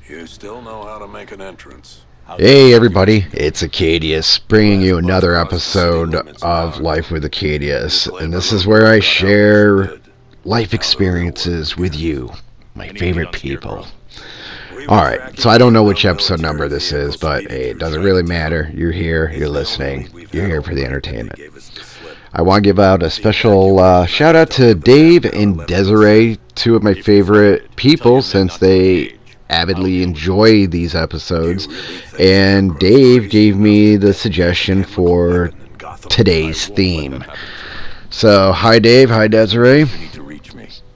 You still know how to make an entrance. Hey everybody, it's Acadius, bringing you another episode of Life with Acadius, and this is where I share life experiences with you, my favorite people. Alright, so I don't know which episode number this is, but hey, it doesn't really matter. You're here, you're listening, you're here for the entertainment. I want to give out a special shout out to Dave and Desiree, two of my favorite people since they avidly enjoy these episodes, and Dave gave me the suggestion for today's theme. So hi Dave, hi Desiree.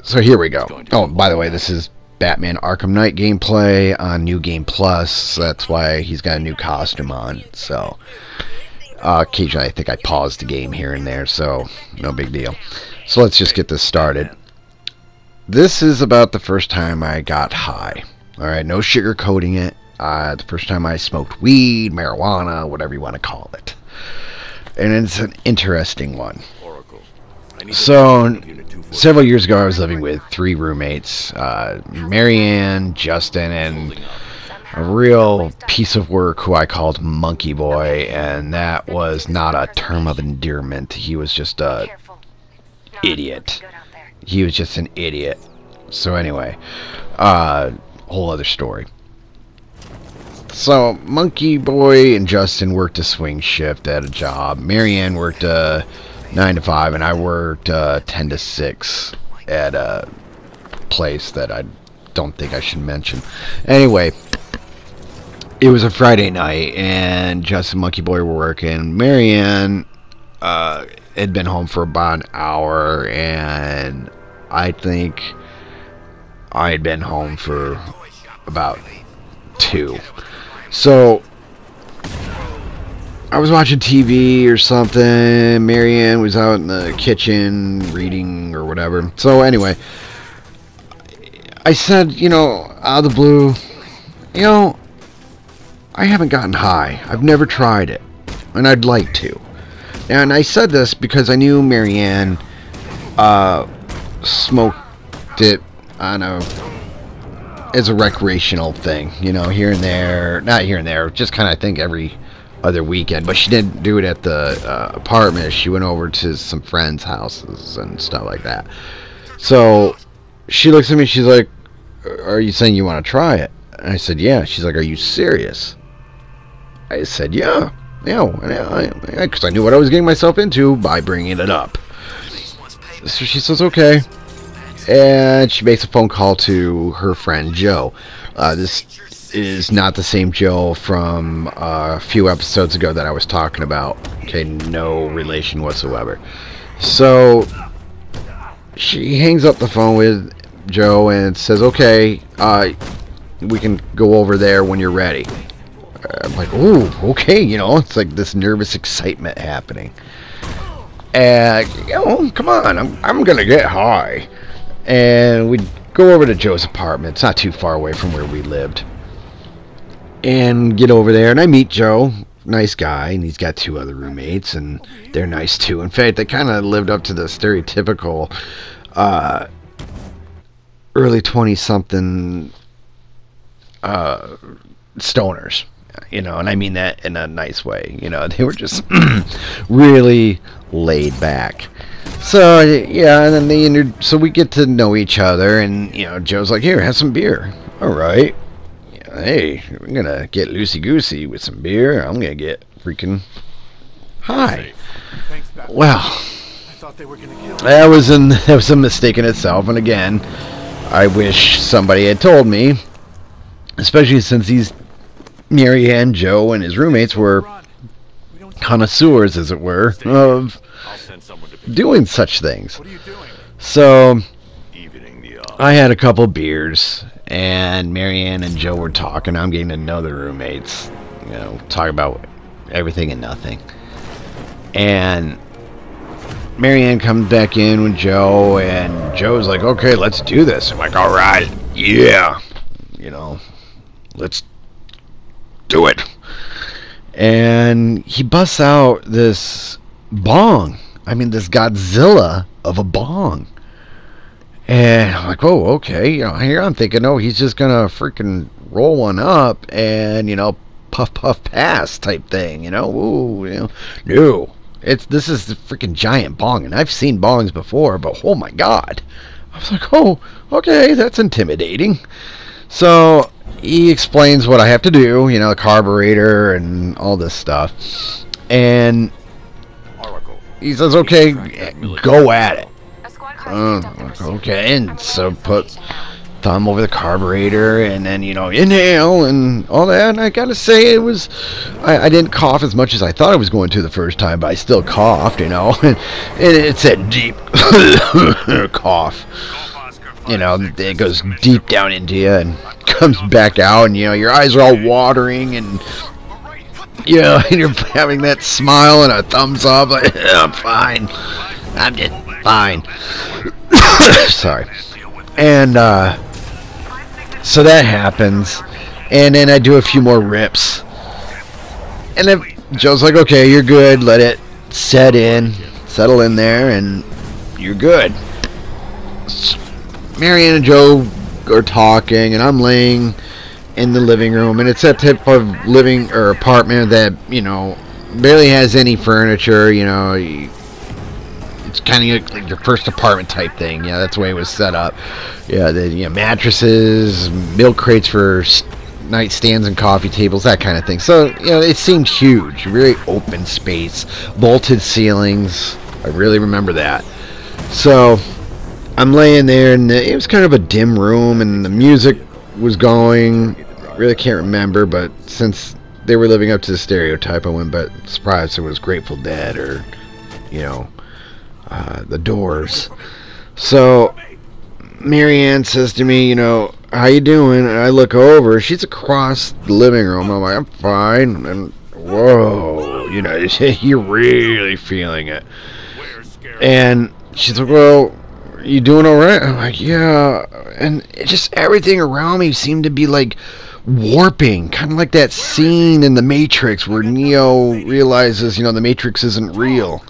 So here we go. Oh, by the way, this is Batman Arkham Knight gameplay on New Game Plus. That's why he's got a new costume on. So occasionally I think I pause the game here and there, so no big deal. So let's just get this started. This is about the first time I got high. Alright, no sugarcoating it. The first time I smoked weed, marijuana, whatever you want to call it. And it's an interesting one. So, several years ago I was living with three roommates. Marianne, Justin, and a real piece of work who I called Monkey Boy. And that was not a term of endearment. He was just a idiot. He was just an idiot. So anyway, whole other story. So Monkey Boy and Justin worked a swing shift at a job. Marianne worked 9 to 5, and I worked 10 to 6 at a place that I don't think I should mention. Anyway, it was a Friday night, and Justin and Monkey Boy were working. Marianne had been home for about an hour, and I think I had been home for about 2. So I was watching TV or something. Marianne was out in the kitchen reading or whatever. So anyway, I said, out of the blue, I haven't gotten high. I've never tried it, and I'd like to. And I said this because I knew Marianne smoked it as a recreational thing, here and there. Not here and there, just kind of, I think, every other weekend. But she didn't do it at the apartment. She went over to some friends' houses and stuff like that. So she looks at me, she's like, "Are you saying you want to try it?" And I said, "Yeah." She's like, "Are you serious?" I said, "Yeah, because I knew what I was getting myself into by bringing it up." So she says, "Okay." And she makes a phone call to her friend Joe. This is not the same Joe from a few episodes ago that I was talking about. Okay, no relation whatsoever. So she hangs up the phone with Joe and says, "Okay, we can go over there when you're ready." I'm like, "Ooh, okay," it's like this nervous excitement happening. And come on, I'm gonna get high. And we'd go over to Joe's apartment. It's not too far away from where we lived. And get over there, and I meet Joe. Nice guy, and he's got 2 other roommates, and they're nice too. In fact, they kind of lived up to the stereotypical early 20-something stoners. And I mean that in a nice way. They were just really laid back. So yeah, and then so we get to know each other, and Joe's like, "Here, have some beer." All right. Hey, we're gonna get loosey goosey with some beer. I'm gonna get freaking high. Well, that was a mistake in itself, and again, I wish somebody had told me, especially since these Marianne, Joe, and his roommates were connoisseurs, as it were, of doing such things. So I had a couple beers, and Marianne and Joe were talking. I'm getting to know the roommates, talk about everything and nothing. And Marianne comes back in with Joe, and Joe's like, "Okay, let's do this." I'm like, "All right, yeah, let's do it." And he busts out this bong. I mean, this Godzilla of a bong. And I'm like, "Oh, okay." Here I'm thinking, oh, he's just gonna freaking roll one up and, puff puff pass type thing, Ooh, no. This is the freaking giant bong, and I've seen bongs before, but oh my god. I was like, oh, okay, that's intimidating. So he explains what I have to do, the carburetor and all this stuff. And he says, okay, go at it. Okay, and so put thumb over the carburetor, and then, inhale and all that. And I gotta say, I didn't cough as much as I thought I was going to the first time, but I still coughed, and it's a deep cough. It goes deep down into you and comes back out, and, your eyes are all watering, and, and you're having that smile and a thumbs up, like, I'm fine. I'm just fine. Sorry. And, so that happens, and then I do a few more rips, and then Joe's like, okay, you're good, let it settle in there, and you're good. Marianne and Joe are talking, and I'm laying in the living room, and it's that type of living or apartment that, barely has any furniture, it's kind of like your first apartment type thing. Yeah, that's the way it was set up. Yeah, the mattresses, milk crates for nightstands and coffee tables, that kind of thing. So, it seemed huge, very open space, vaulted ceilings. I really remember that. So I'm laying there, and it was kind of a dim room, and the music was going. I really can't remember, but since they were living up to the stereotype, I went but surprised it was Grateful Dead or, the Doors. So Marianne says to me, how you doing? And I look over. She's across the living room. I'm like, I'm fine. And whoa, you're really feeling it. And she's like, well, you doing all right? I'm like, yeah. And just everything around me seemed to be like warping, kind of like that scene in The Matrix where Neo realizes, the Matrix isn't real.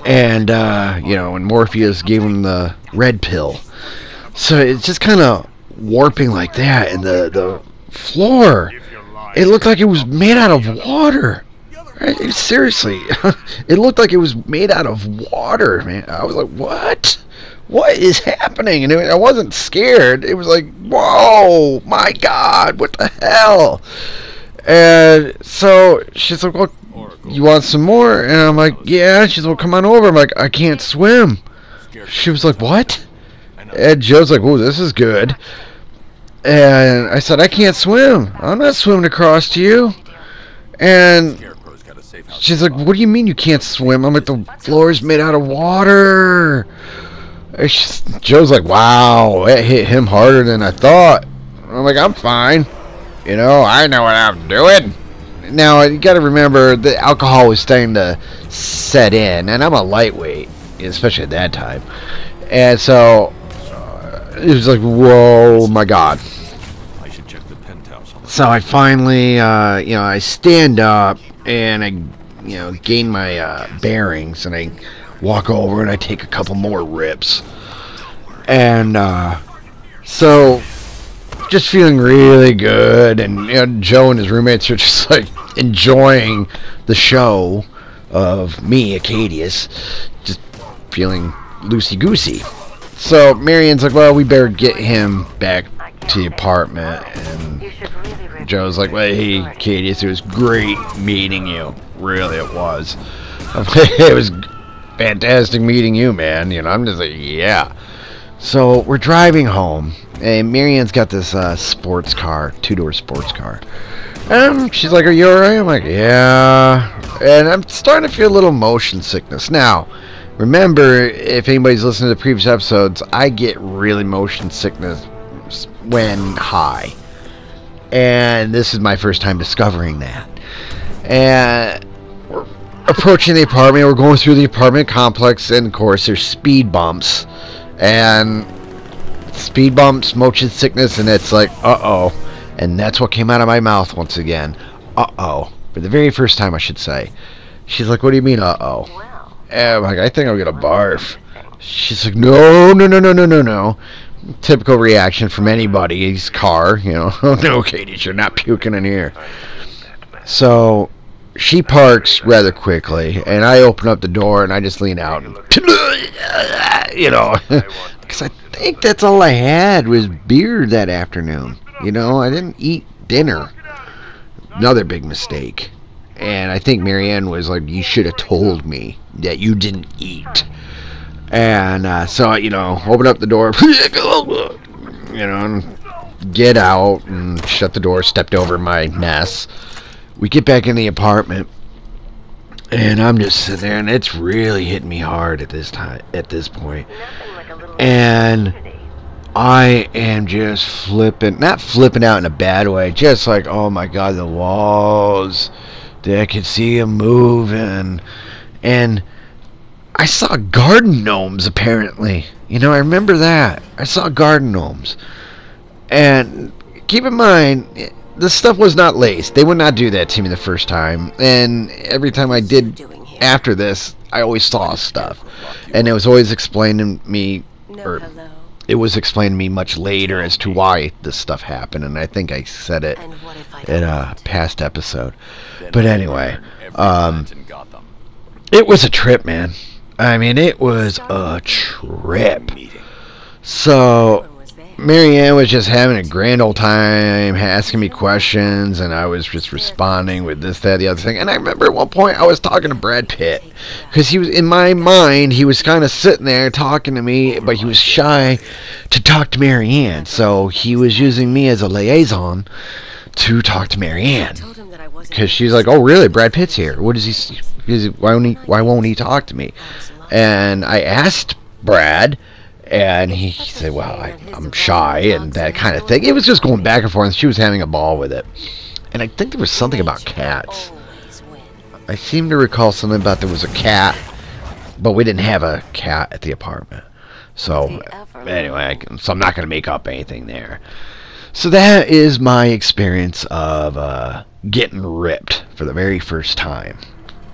And, and Morpheus gave him the red pill. So it's just kind of warping like that. And the floor, it looked like it was made out of water. Seriously. It looked like it was made out of water, man. I was like, what? What is happening? And I wasn't scared. It was like, whoa, my God, what the hell? And so she's like, well, you want some more? And I'm like, yeah. She's like, well, come on over. I'm like, I can't swim. She was like, what? And Joe's like, oh, this is good. And I said, I can't swim. I'm not swimming across to you. And she's like, what do you mean you can't swim? I'm like, the floor is made out of water. And Joe's like, wow, it hit him harder than I thought. I'm like, I'm fine. I know what I'm doing. Now, you got to remember, the alcohol was starting to set in, and I'm a lightweight, especially at that time. And so, it was like, whoa, my God. I should check the penthouse. So I finally, I stand up, and I, gain my bearings, and I walk over, and I take a couple more rips. And, so just feeling really good, and Joe and his roommates are just like enjoying the show of me, Acadius, just feeling loosey-goosey. So Marianne's like, well, we better get him back to the apartment, and Joe's like, well, hey, Acadius, it was great meeting you. Really, it was. It was fantastic meeting you, man. I'm just like, yeah. So we're driving home, and Marianne's got this sports car, two-door sports car. And she's like, are you alright? I'm like, yeah. And I'm starting to feel a little motion sickness. Now, remember, if anybody's listening to the previous episodes, I get really motion sickness when high. And this is my first time discovering that. And we're approaching the apartment. We're going through the apartment complex, and of course, there's speed bumps. And speed bumps, motion sickness, and it's like, uh-oh. And that's what came out of my mouth once again. Uh-oh. For the very first time, I should say. She's like, what do you mean, uh-oh? And I'm like, I think I'm going to barf. She's like, no. typical reaction from anybody's car, you know. Oh no, Katie, you're not puking in here. So she parks rather quickly, and I open up the door and I just lean out and, you know, because I think that's all I had was beer that afternoon. You know, I didn't eat dinner. Another big mistake. And I think Marianne was like, you should have told me that you didn't eat. And so, you know, open up the door, you know, and get out and shut the door, stepped over my mess. We get back in the apartment, and I'm just sitting there, and it's really hitting me hard at this point. And I am just not flipping out in a bad way, just like, oh my god, the walls, I could see them moving. And I saw garden gnomes, apparently. You know, I remember that. I saw garden gnomes. And keep in mind, the stuff was not laced. They would not do that to me the first time. And every time I did after this, I always saw stuff. And it was always explained to me, or it was explained to me much later as to why this stuff happened. And I think I said it in a past episode. But anyway, it was a trip, man. I mean, it was a trip. So Marianne was just having a grand old time, asking me questions, and I was just responding with this, that, the other thing. And I remember at one point I was talking to Brad Pitt, because he was, in my mind, he was kind of sitting there talking to me, but he was shy to talk to Marianne. So he was using me as a liaison to talk to Marianne, because she's like, "Oh, really? Brad Pitt's here. What is he? Why won't he talk to me?" And I asked Brad. And he said, well, I'm shy and that kind of thing. It was just going back and forth, and she was having a ball with it. And I think there was something about cats. I seem to recall something about there was a cat, but we didn't have a cat at the apartment. So, anyway, so I'm not going to make up anything there. So that is my experience of getting ripped for the very first time.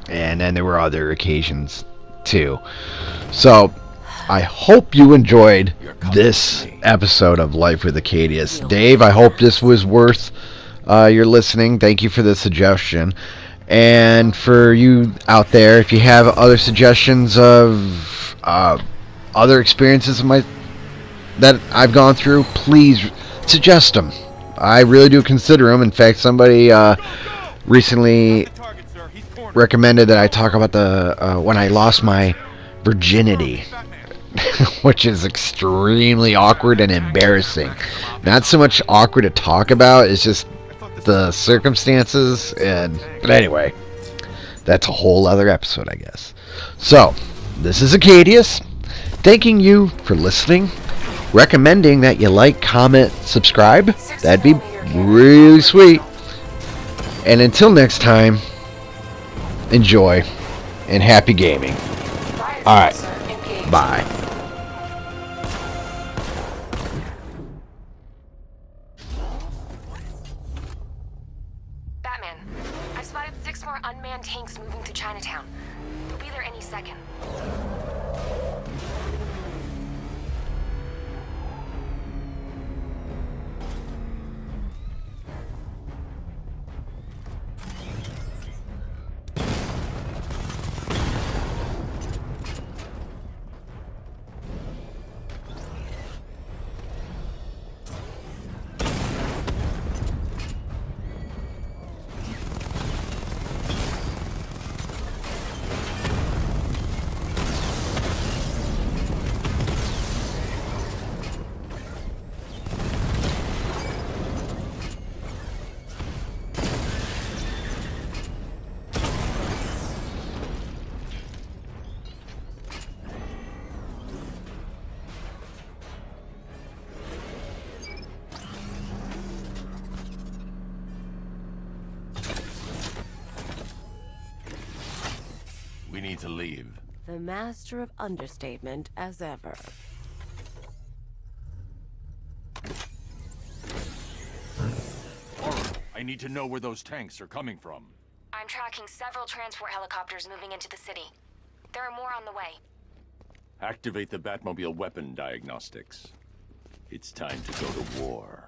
And then there were other occasions, too. So I hope you enjoyed this episode of Life with Acadius. Dave, I hope this was worth your listening. Thank you for the suggestion. And for you out there, if you have other suggestions of other experiences of that I've gone through, please suggest them. I really do consider them. In fact, somebody recently recommended that I talk about the when I lost my virginity. Which is extremely awkward and embarrassing. Not so much awkward to talk about, it's just the circumstances. But anyway, that's a whole other episode, I guess. So, this is Acadius, thanking you for listening, recommending that you like, comment, subscribe. That'd be really sweet. And until next time, enjoy and happy gaming. Alright, bye. Unmanned tanks moving to Chinatown. They'll be there any second. We need to leave. The master of understatement as ever. I need to know where those tanks are coming from. I'm tracking several transport helicopters moving into the city. There are more on the way. Activate the Batmobile weapon diagnostics. It's time to go to war.